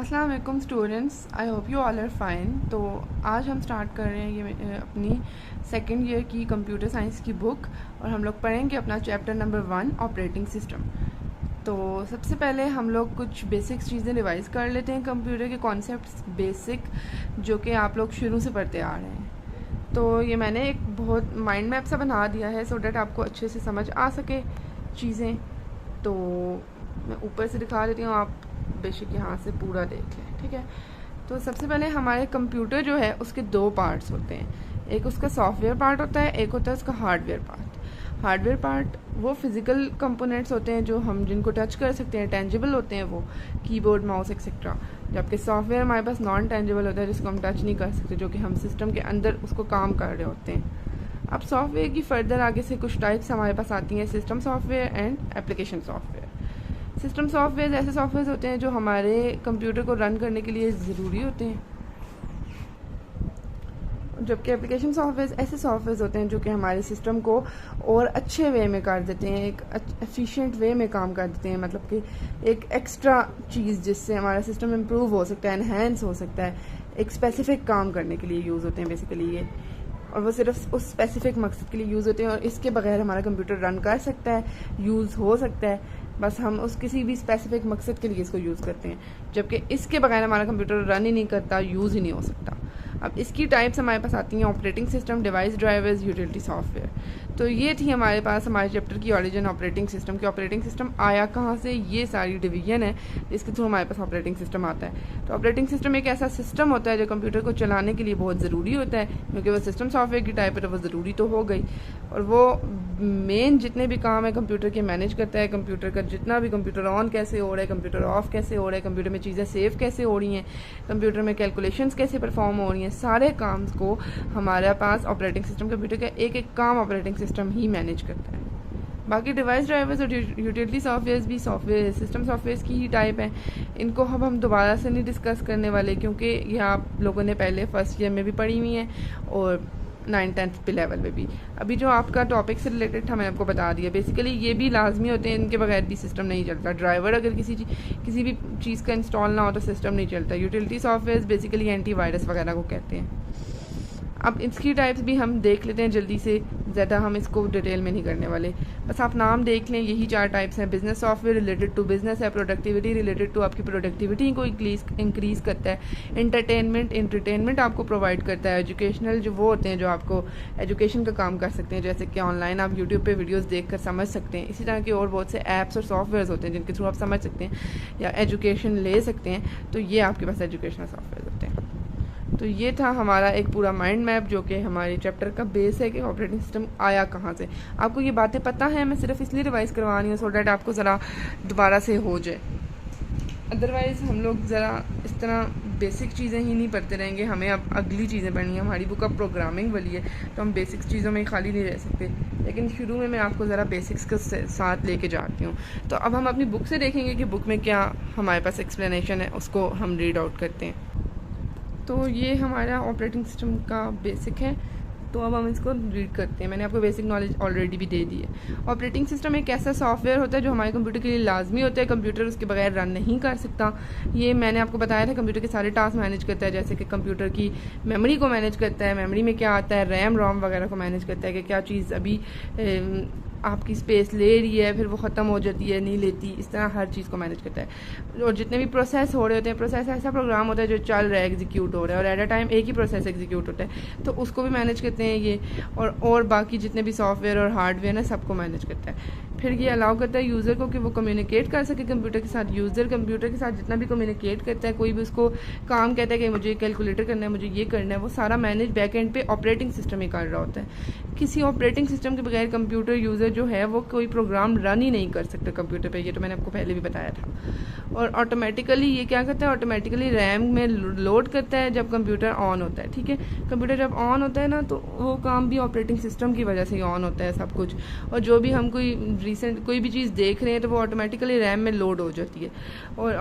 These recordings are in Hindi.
अस्सलाम वालेकुम students, I hope you all are fine. तो आज हम स्टार्ट कर रहे हैं ये अपनी सेकेंड ईयर की कंप्यूटर साइंस की बुक और हम लोग पढ़ेंगे अपना चैप्टर नंबर 1 ऑपरेटिंग सिस्टम। तो सबसे पहले हम लोग कुछ बेसिक्स चीज़ें रिवाइज़ कर लेते हैं कंप्यूटर के कॉन्सेप्ट्स बेसिक जो कि आप लोग शुरू से पढ़ते आ रहे हैं। तो ये मैंने एक बहुत माइंड मैप सा बना दिया है सो डैट आपको अच्छे से समझ आ सके चीज़ें। तो मैं ऊपर से दिखा देती हूँ, आप बेशक यहाँ से पूरा देख लें, ठीक है। तो सबसे पहले हमारे कंप्यूटर जो है उसके दो पार्ट्स होते हैं, एक उसका सॉफ्टवेयर पार्ट होता है, एक होता है उसका हार्डवेयर पार्ट। हार्डवेयर पार्ट वो फिज़िकल कंपोनेंट्स होते हैं जो हम जिनको टच कर सकते हैं, टेंजिबल होते हैं वो, कीबोर्ड माउस एक्सेट्रा। जबकि सॉफ्टवेयर हमारे पास नॉन टेंजिबल होता है जिसको हम टच नहीं कर सकते, जो कि हम सिस्टम के अंदर उसको काम कर रहे होते हैं। अब सॉफ्टवेयर की फर्दर आगे से कुछ टाइप्स हमारे पास आती हैं, system software and application software. System software ऐसे सॉफ्टवेयर होते हैं जो हमारे कंप्यूटर को रन करने के लिए ज़रूरी होते हैं, जबकि एप्लीकेशन सॉफ्टवेयर ऐसे सॉफ्टवेयर होते हैं जो कि हमारे सिस्टम को और अच्छे वे में कर देते हैं, एक एफिशिएंट वे में काम कर देते हैं, मतलब कि एक एक्स्ट्रा चीज़ जिससे हमारा सिस्टम इम्प्रूव हो सकता है, इन्हेंस हो सकता है, एक स्पेसिफिक काम करने के लिए यूज़ होते हैं बेसिकली ये, और वो सिर्फ उस स्पेसिफिक मकसद के लिए यूज़ होते हैं और इसके बगैर हमारा कंप्यूटर रन कर सकता है, यूज़ हो सकता है, बस हम उस किसी भी स्पेसिफिक मकसद के लिए इसको यूज़ करते हैं, जबकि इसके बगैर हमारा कंप्यूटर रन ही नहीं करता, यूज़ ही नहीं हो सकता। अब इसकी टाइप्स हमारे पास आती हैं operating system, device drivers, utility software. तो ये थी हमारे पास हमारे चैप्टर की ऑरिजिन ऑपरेटिंग सिस्टम की। ऑपरेटिंग सिस्टम आया कहाँ से, ये सारी डिवीजन है, इसके थ्रू हमारे पास ऑपरेटिंग सिस्टम आता है। तो ऑपरेटिंग सिस्टम एक ऐसा सिस्टम होता है जो कंप्यूटर को चलाने के लिए बहुत ज़रूरी होता है, क्योंकि वो सिस्टम सॉफ्टवेयर की टाइप है तो वो ज़रूरी तो हो गई, और वो मेन जितने भी काम है कंप्यूटर के मैनेज करता है। कंप्यूटर का जितना भी, कंप्यूटर ऑन कैसे हो रहा है, कंप्यूटर ऑफ कैसे हो रहा है, कंप्यूटर में चीज़ें सेव कैसे हो रही हैं, कंप्यूटर में कैलकुलेशंस कैसे परफॉर्म हो रही हैं, सारे काम को हमारे पास ऑपरेटिंग सिस्टम, कंप्यूटर का एक एक काम ऑपरेटिंग सिस्टम ही मैनेज करता है। बाकी डिवाइस ड्राइवर्स और यूटिलिटी सॉफ्टवेयर भी सॉफ्टवेयर सिस्टम सॉफ्टवेयर की ही टाइप हैं। इनको अब हम दोबारा से नहीं डिस्कस करने वाले, क्योंकि ये आप लोगों ने पहले फर्स्ट ईयर में भी पढ़ी हुई हैं और 9th-10th पे लेवल में भी। अभी जो आपका टॉपिक से रिलेटेड था मैंने आपको बता दिया। बेसिकली ये भी लाजमी होते हैं, इनके बगैर भी सिस्टम नहीं चलता। ड्राइवर अगर किसी भी चीज़ का इंस्टॉल ना हो तो सिस्टम नहीं चलता। यूटिलिटी सॉफ्टवेयर बेसिकली एंटीवायरस वगैरह को कहते हैं। अब इसकी टाइप्स भी हम देख लेते हैं जल्दी से, ज़्यादा हम इसको डिटेल में नहीं करने वाले, बस आप नाम देख लें, यही 4 टाइप्स हैं। Business software related to business है, प्रोडक्टिविटी रिलेटेड टू आपकी प्रोडक्टिविटी को इंक्रीज़ करता है, एंटरटेनमेंट आपको प्रोवाइड करता है, एजुकेशनल जो वो होते हैं जो आपको एजुकेशन का काम कर सकते हैं, जैसे कि ऑनलाइन आप यूट्यूब पे वीडियोस देखकर समझ सकते हैं। इसी तरह के और बहुत से ऐप्स और सॉफ्टवेयर होते हैं जिनके थ्रू आप समझ सकते हैं या एजुकेशन ले सकते हैं, तो ये आपके पास एजुकेशनल सॉफ्टवेयर होते हैं। तो ये था हमारा एक पूरा माइंड मैप जो कि हमारे चैप्टर का बेस है कि ऑपरेटिंग सिस्टम आया कहाँ से। आपको ये बातें पता हैं, मैं सिर्फ इसलिए रिवाइज़ करवा रही हूँ सो डैट आपको ज़रा दोबारा से हो जाए, अदरवाइज़ हम लोग ज़रा इस तरह बेसिक चीज़ें ही नहीं पढ़ते रहेंगे, हमें अब अगली चीज़ें पढ़नी है। हमारी बुक अब प्रोग्रामिंग वाली है तो हम बेसिक्स चीज़ों में खाली नहीं रह सकते, लेकिन शुरू में मैं आपको ज़रा बेसिक्स के साथ लेके जाती हूँ। तो अब हम अपनी बुक से देखेंगे कि बुक में क्या हमारे पास एक्सप्लेनेशन है, उसको हम रीड आउट करते हैं। तो ये हमारा ऑपरेटिंग सिस्टम का बेसिक है, तो अब हम इसको रीड करते हैं। मैंने आपको बेसिक नॉलेज ऑलरेडी भी दे दी है। ऑपरेटिंग सिस्टम एक ऐसा सॉफ्टवेयर होता है जो हमारे कंप्यूटर के लिए लाजमी होता है, कंप्यूटर उसके बगैर रन नहीं कर सकता। ये मैंने आपको बताया था, कंप्यूटर के सारे टास्क मैनेज करता है, जैसे कि कंप्यूटर की मेमोरी को मैनेज करता है, मेमोरी में क्या आता है, रैम रोम वगैरह को मैनेज करता है कि क्या चीज़ अभी आपकी स्पेस ले रही है, फिर वो ख़त्म हो जाती है, नहीं लेती, इस तरह हर चीज़ को मैनेज करता है। और जितने भी प्रोसेस हो रहे होते हैं, प्रोसेस ऐसा प्रोग्राम होता है जो चल रहा है, एग्जीक्यूट हो रहा है, और एट अ टाइम एक ही प्रोसेस एग्जीक्यूट होता है, तो उसको भी मैनेज करते हैं ये। और बाकी जितने भी सॉफ्टवेयर और हार्डवेयर है सबको मैनेज करता है। फिर ये अलाउ करता है यूज़र को कि वो कम्युनिकेट कर सके कंप्यूटर के साथ। यूज़र कंप्यूटर के साथ जितना भी कम्युनिकेट करता है, कोई भी उसको काम कहता है कि मुझे कैलकुलेटर करना है, मुझे ये करना है, वो सारा मैनेज बैक एंड पे ऑपरेटिंग सिस्टम ही कर रहा होता है। किसी ऑपरेटिंग सिस्टम के बगैर कंप्यूटर यूज़र जो है वो कोई प्रोग्राम रन ही नहीं कर सकता कंप्यूटर पे, ये तो मैंने आपको पहले भी बताया था। और ऑटोमेटिकली ये क्या करता है, ऑटोमेटिकली रैम में लोड करता है जब कंप्यूटर ऑन होता है, ठीक है। कंप्यूटर जब ऑन होता है ना, तो वो काम भी ऑपरेटिंग सिस्टम की वजह से ही ऑन होता है सब कुछ, और जो भी हम कोई भी चीज़ देख रहे हैं तो वो ऑटोमेटिकली रैम में लोड हो जाती है। और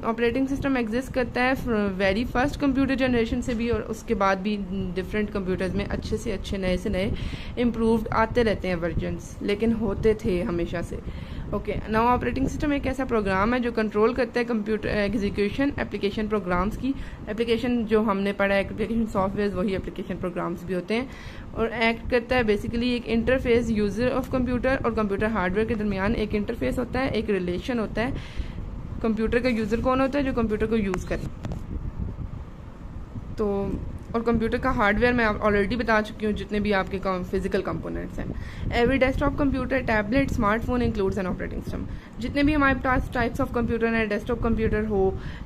ऑपरेटिंग सिस्टम एग्जिस्ट करता है वेरी फर्स्ट कंप्यूटर जनरेशन से भी, और उसके बाद भी डिफरेंट कंप्यूटर्स में अच्छे से नए इम्प्रूव्ड आते रहते हैं वर्जन्स, लेकिन होते थे हमेशा से। ओके, नाउ ऑपरेटिंग सिस्टम एक ऐसा प्रोग्राम है जो कंट्रोल करता है कंप्यूटर एग्जीक्यूशन एप्लीकेशन प्रोग्राम्स की। एप्लीकेशन जो हमने पढ़ा है एप्लीकेशन सॉफ्टवेयर, वही एप्लीकेशन प्रोग्राम्स भी होते हैं, और एक्ट करता है बेसिकली एक इंटरफेस यूज़र ऑफ कंप्यूटर और कंप्यूटर हार्डवेयर के दरमियान एक इंटरफेस होता है, एक रिलेशन होता है। कंप्यूटर का यूज़र कौन होता है? जो कंप्यूटर को यूज़ करे। तो और कंप्यूटर का हार्डवेयर मैं ऑलरेडी बता चुकी हूँ, जितने भी आपके फिजिकल कंपोनेंट्स हैं। Every desktop computer, tablet, smartphone includes an operating system. जितने भी हमारे पास टाइप्स ऑफ कंप्यूटर हैं, डेस्कटॉप कंप्यूटर हो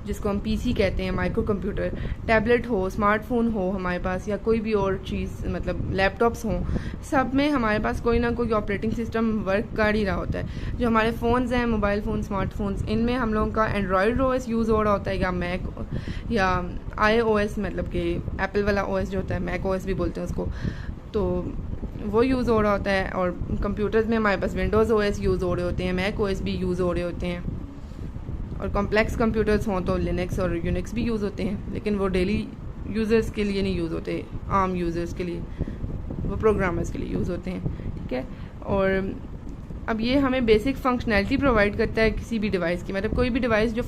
जिसको हम पीसी कहते हैं, माइक्रो कंप्यूटर, टैबलेट हो, स्मार्टफोन हो हमारे पास, या कोई भी और चीज़ मतलब लैपटॉप्स हों, सब में हमारे पास कोई ना कोई ऑपरेटिंग सिस्टम वर्क कर ही रहा होता है। जो हमारे फ़ोन्स हैं, मोबाइल फ़ोन, स्मार्टफोन्स, इनमें हम लोगों का एंड्रॉयड ओएस यूज़ हो रहा होता है, या मैक या iOS मतलब कि एप्पल वाला ओएस जो होता है, मैक ओएस भी बोलते हैं उसको, तो वो यूज़ हो रहा होता है। और कंप्यूटर्स में हमारे पास विंडोज़ ओएस यूज़ हो रहे होते हैं, मैक ओएस भी यूज़ हो रहे होते हैं, और कॉम्प्लेक्स कंप्यूटर्स हों तो लिनक्स और यूनिक्स भी यूज़ होते हैं, लेकिन वो डेली यूज़र्स के लिए नहीं यूज़ होते, आम यूज़र्स के लिए, वो प्रोग्रामर्स के लिए यूज़ होते हैं, ठीक है। और अब ये हमें बेसिक फंक्शनैलिटी प्रोवाइड करता है किसी भी डिवाइस की, मतलब कोई भी डिवाइस जो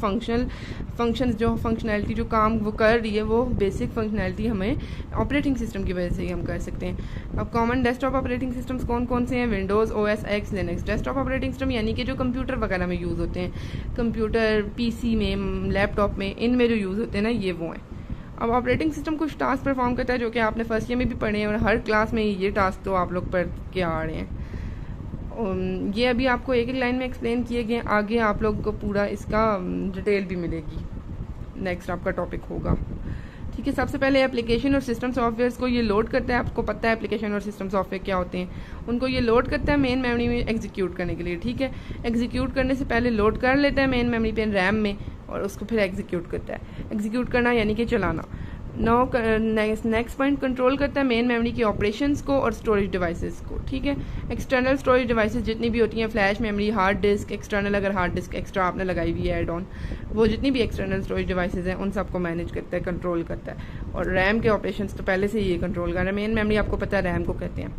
फंक्शनैलिटी जो काम वो कर रही है, वो बेसिक फंक्शनैलिटी हमें ऑपरेटिंग सिस्टम की वजह से ही हम कर सकते हैं। अब कॉमन डेस्कटॉप ऑपरेटिंग सिस्टम्स कौन कौन से हैं? Windows, OS X, Linux. Desktop operating system यानी कि जो कंप्यूटर वगैरह में यूज़ होते हैं, कंप्यूटर, PC में, लैपटॉप में, इनमें जो यूज़ होते हैं ना, ये वो हैं। अब ऑपरेटिंग सिस्टम कुछ टास्क परफॉर्म करता है जो कि आपने फर्स्ट ईयर में भी पढ़े हैं, और हर क्लास में ये टास्क तो आप लोग पढ़ के आ रहे हैं। ये अभी आपको एक एक लाइन में एक्सप्लेन किए गए, आगे आप लोग को पूरा इसका डिटेल भी मिलेगी, नेक्स्ट आपका टॉपिक होगा, ठीक है। सबसे पहले एप्लीकेशन और सिस्टम सॉफ्टवेयर्स को ये लोड करता है। आपको पता है एप्लीकेशन और सिस्टम सॉफ्टवेयर क्या होते हैं, उनको ये लोड करता है मेन मेमोरी में एग्जीक्यूट करने के लिए, ठीक है। एग्जीक्यूट करने से पहले लोड कर लेता है मेन मेमोरी पे, रैम में, और उसको फिर एग्जीक्यूट करता है। एग्जीक्यूट करना यानी कि चलाना। नेक्स्ट पॉइंट, कंट्रोल करता है मेन मेमोरी के ऑपरेशंस को और स्टोरेज डिवाइसेस को, ठीक है। एक्सटर्नल स्टोरेज डिवाइसेस जितनी भी होती हैं, flash memory, hard disk, external अगर हार्ड डिस्क एक्स्ट्रा आपने लगाई हुई है एड ऑन, वो जितनी भी एक्सटर्नल स्टोरेज डिवाइसेस हैं उन सबको मैनेज करता है, कंट्रोल करता है। और रैम के ऑपरेशंस तो पहले से ये कंट्रोल कर रहा है। मेन मेमोरी आपको पता है रैम को कहते हैं।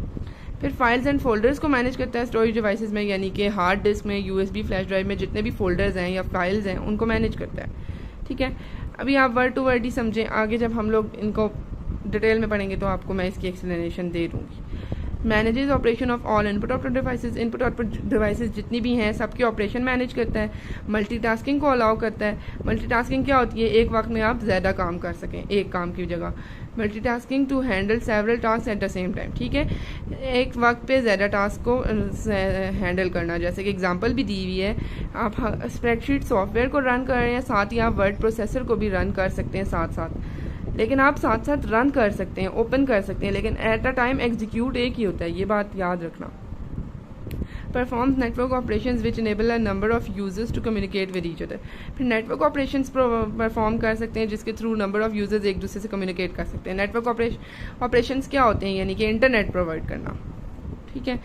फिर फाइल्स एंड फोल्डर्स को मैनेज करता है स्टोरेज डिवाइसेस में, यानी कि हार्ड डिस्क में, USB फ्लैश ड्राइव में जितने भी फोल्डर्स हैं या फाइल्स हैं उनको मैनेज करता है, ठीक है। अभी आप वर्ड टू वर्ड ही समझें, आगे जब हम लोग इनको डिटेल में पढ़ेंगे तो आपको मैं इसकी एक्सप्लेनेशन दे दूँगी। Manages operation of all input output devices, input output devices जितनी भी हैं सबकी ऑपरेशन मैनेज करता है। मल्टीटास्किंग को अलाउ करता है। मल्टीटास्किंग क्या होती है? एक वक्त में आप ज़्यादा काम कर सकें एक काम की जगह। Multitasking to handle several task at the same time, ठीक है, एक वक्त पे ज़्यादा टास्क को हैंडल करना। जैसे कि एग्जांपल भी दी हुई है, आप स्प्रेडशीट सॉफ्टवेयर को रन कर रहे हैं, साथ ही आप वर्ड प्रोसेसर को भी रन कर सकते हैं साथ साथ, लेकिन आप साथ साथ रन कर सकते हैं, ओपन कर सकते हैं, लेकिन एट अ टाइम एग्जीक्यूट एक ही होता है, ये बात याद रखना। Performs network operations which enable a number of users to communicate with each other. फिर नेटवर्क ऑपरेशंस परफॉर्म कर सकते हैं जिसके थ्रू नंबर ऑफ यूजर्स एक दूसरे से कम्युनिकेट कर सकते हैं। नेटवर्क ऑपरेशंस क्या होते हैं? यानी कि इंटरनेट प्रोवाइड करना, ठीक है।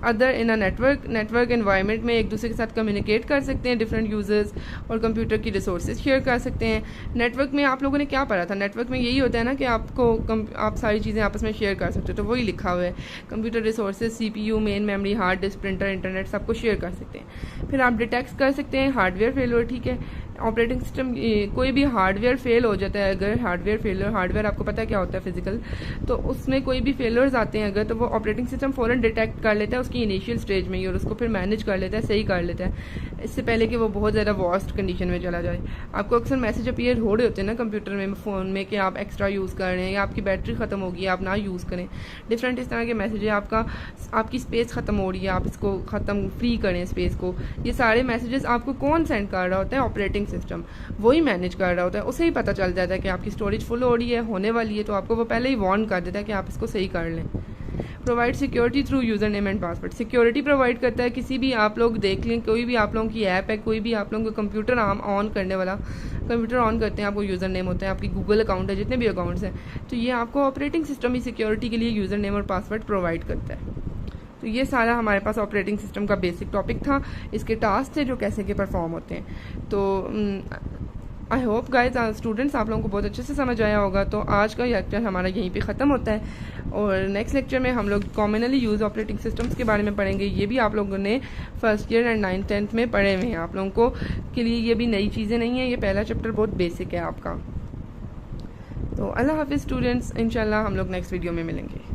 Other in a network environment में एक दूसरे के साथ कम्युनिकेट कर सकते हैं डिफरेंट यूजर्स, और कंप्यूटर की रिसोर्सेज शेयर कर सकते हैं। नेटवर्क में आप लोगों ने क्या पढ़ा था? नेटवर्क में यही होता है ना कि आप सारी चीज़ें आपस में शेयर कर सकते हो, तो वही लिखा हुआ है। Computer resources, CPU, main memory, hard disk, printer, internet सबको शेयर कर सकते हैं। फिर आप डिटेक्ट कर सकते हैं हार्डवेयर फेलियर, ठीक है। ऑपरेटिंग सिस्टम कोई भी हार्डवेयर फेल हो जाता है, अगर हार्डवेयर आपको पता है क्या होता है फिजिकल, तो उसमें कोई भी फेलियर्स आते हैं अगर, तो वो ऑपरेटिंग सिस्टम फ़ौरन डिटेक्ट कर लेता है उसकी इनिशियल स्टेज में ही, और उसको फिर मैनेज कर लेता है, सही कर लेता है, इससे पहले कि वो बहुत ज़्यादा वर्स्ट कंडीशन में चला जाए। आपको अक्सर मैसेज अपीयर हो रहे होते हैं ना कंप्यूटर में, फ़ोन में, कि आप एक्स्ट्रा यूज़ कर रहे हैं या आपकी बैटरी ख़त्म होगी, आप ना यूज़ करें, डिफरेंट इस तरह के मैसेज है। आपकी स्पेस ख़त्म हो रही है, आप इसको फ्री करें स्पेस को। ये सारे मैसेजेस आपको कौन सेंड कर रहा होता है? ऑपरेटिंग सिस्टम, वही मैनेज कर रहा होता है। उसे ही पता चल जाता है कि आपकी स्टोरेज फुल हो रही है, होने वाली है, तो आपको वो पहले ही वार्न कर देता है कि आप इसको सही कर लें। Provide security through user name and password, security provide करता है। किसी भी आप लोग देख लें, कोई भी आप लोगों की ऐप है, कोई भी आप लोगों को कंप्यूटर ऑन करने वाला, कंप्यूटर ऑन करते हैं, आपको यूज़र नेम होता है, आपकी गूगल अकाउंट है, जितने भी अकाउंट्स हैं, तो ये आपको ऑपरेटिंग सिस्टम ही सिक्योरिटी के लिए यूज़र नेम और पासवर्ड प्रोवाइड करता है। तो ये सारा हमारे पास ऑपरेटिंग सिस्टम का बेसिक टॉपिक था। इसके टास्क थे जो कैसे के परफॉर्म होते हैं। तो आई होप गाइज स्टूडेंट्स आप लोगों को बहुत अच्छे से समझ आया होगा। तो आज का लेक्चर हमारा यहीं पे ख़त्म होता है और नेक्स्ट लेक्चर में हम लोग कॉमनली यूज़ ऑपरेटिंग सिस्टम्स के बारे में पढ़ेंगे। ये भी आप लोगों ने first year and 9th 10th में पढ़े हुए हैं। आप लोगों को के लिए ये भी नई चीज़ें नहीं है, ये पहला चैप्टर बहुत बेसिक है आपका। तो अल्लाह हाफिज़ स्टूडेंट्स, इंशाल्लाह हम लोग नेक्स्ट वीडियो में मिलेंगे।